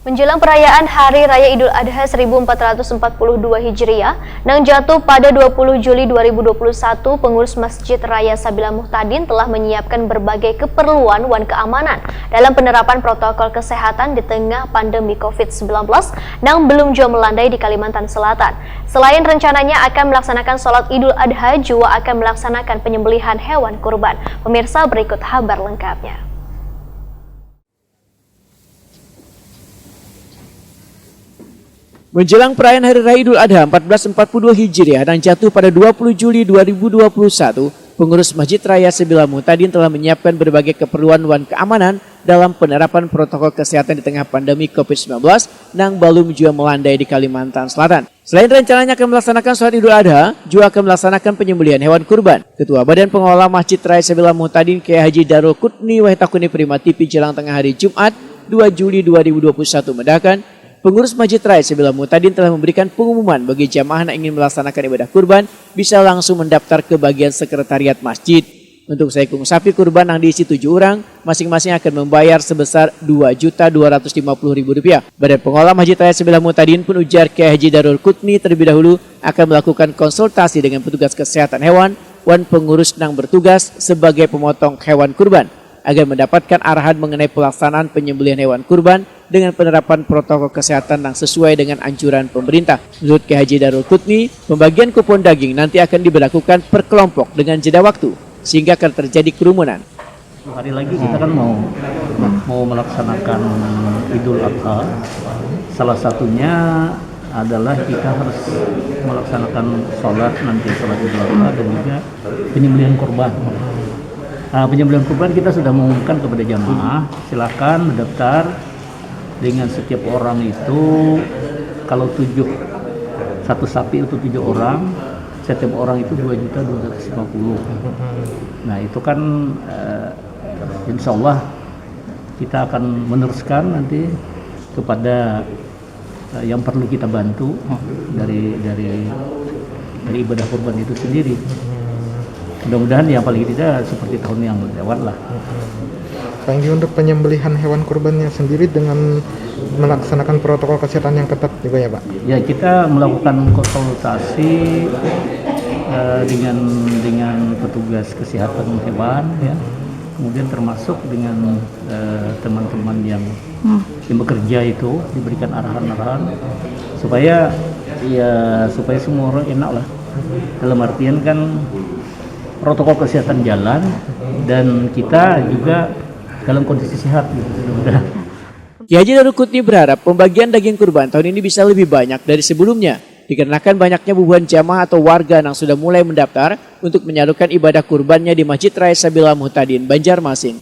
Menjelang perayaan Hari Raya Idul Adha 1442 Hijriah yang jatuh pada 20 Juli 2021, pengurus Masjid Raya Sabila Muhtadin telah menyiapkan berbagai keperluan dan keamanan dalam penerapan protokol kesehatan di tengah pandemi COVID-19 yang belum jauh melandai di Kalimantan Selatan. Selain rencananya akan melaksanakan sholat Idul Adha, juga akan melaksanakan penyembelihan hewan kurban. Pemirsa, berikut kabar lengkapnya. Menjelang perayaan Hari Raya Idul Adha 1442 Hijriah yang jatuh pada 20 Juli 2021, pengurus Masjid Raya Sabila Muhtadin telah menyiapkan berbagai keperluan dan keamanan dalam penerapan protokol kesehatan di tengah pandemi COVID-19 yang belum juga melandai di Kalimantan Selatan. Selain rencananya akan melaksanakan sholat Idul Adha, juga akan melaksanakan penyembelihan hewan kurban. Ketua Badan Pengelola Masjid Raya Sabila Muhtadin Kiai Haji Darul Qutni Wahidakuni Prima TV jelang tengah hari Jumat 2 Juli 2021 mendakkan, pengurus Masjid Raya Sabila Muhtadin telah memberikan pengumuman bagi jamaah yang ingin melaksanakan ibadah kurban bisa langsung mendaftar ke bagian sekretariat masjid. Untuk seekor sapi kurban yang diisi 7 orang, masing-masing akan membayar sebesar Rp2.250.000. Badan Pengelola Masjid Raya Sabila Muhtadin pun ujar Kiai Haji Darul Qutni terlebih dahulu akan melakukan konsultasi dengan petugas kesehatan hewan dan pengurus yang bertugas sebagai pemotong hewan kurban agar mendapatkan arahan mengenai pelaksanaan penyembelihan hewan kurban dengan penerapan protokol kesehatan yang sesuai dengan anjuran pemerintah. Menurut Kiai Haji Darul Qutni, pembagian kupon daging nanti akan diberlakukan per kelompok dengan jeda waktu, sehingga akan terjadi kerumunan. Hari lagi kita kan mau melaksanakan Idul Adha. Salah satunya adalah kita harus melaksanakan sholat Idul Adha dan juga penyembelihan kurban. Penyembelihan kurban kita sudah mengumumkan kepada jamaah, silakan mendaftar. Dengan setiap orang itu, kalau satu sapi itu 7 orang, setiap orang itu 2.250.000. Nah itu kan insya Allah kita akan meneruskan nanti kepada yang perlu kita bantu dari ibadah kurban itu sendiri. Mudah-mudahan yang paling tidak seperti tahun yang lewat lah. Panggi untuk penyembelihan hewan kurbannya sendiri dengan melaksanakan protokol kesehatan yang ketat juga ya Pak? Ya, kita melakukan konsultasi dengan petugas kesehatan hewan ya. Kemudian termasuk dengan teman-teman yang bekerja itu diberikan arahan-arahan supaya semua orang enak lah. Dalam artian kan protokol kesehatan jalan dan kita juga dalam kondisi sehat gitu. Kiai Haji Darul Qutni berharap pembagian daging kurban tahun ini bisa lebih banyak dari sebelumnya, dikarenakan banyaknya bubuhan jamaah atau warga yang sudah mulai mendaftar untuk menyalurkan ibadah kurbannya di Masjid Raya Sabila Muhtadin, Banjarmasin.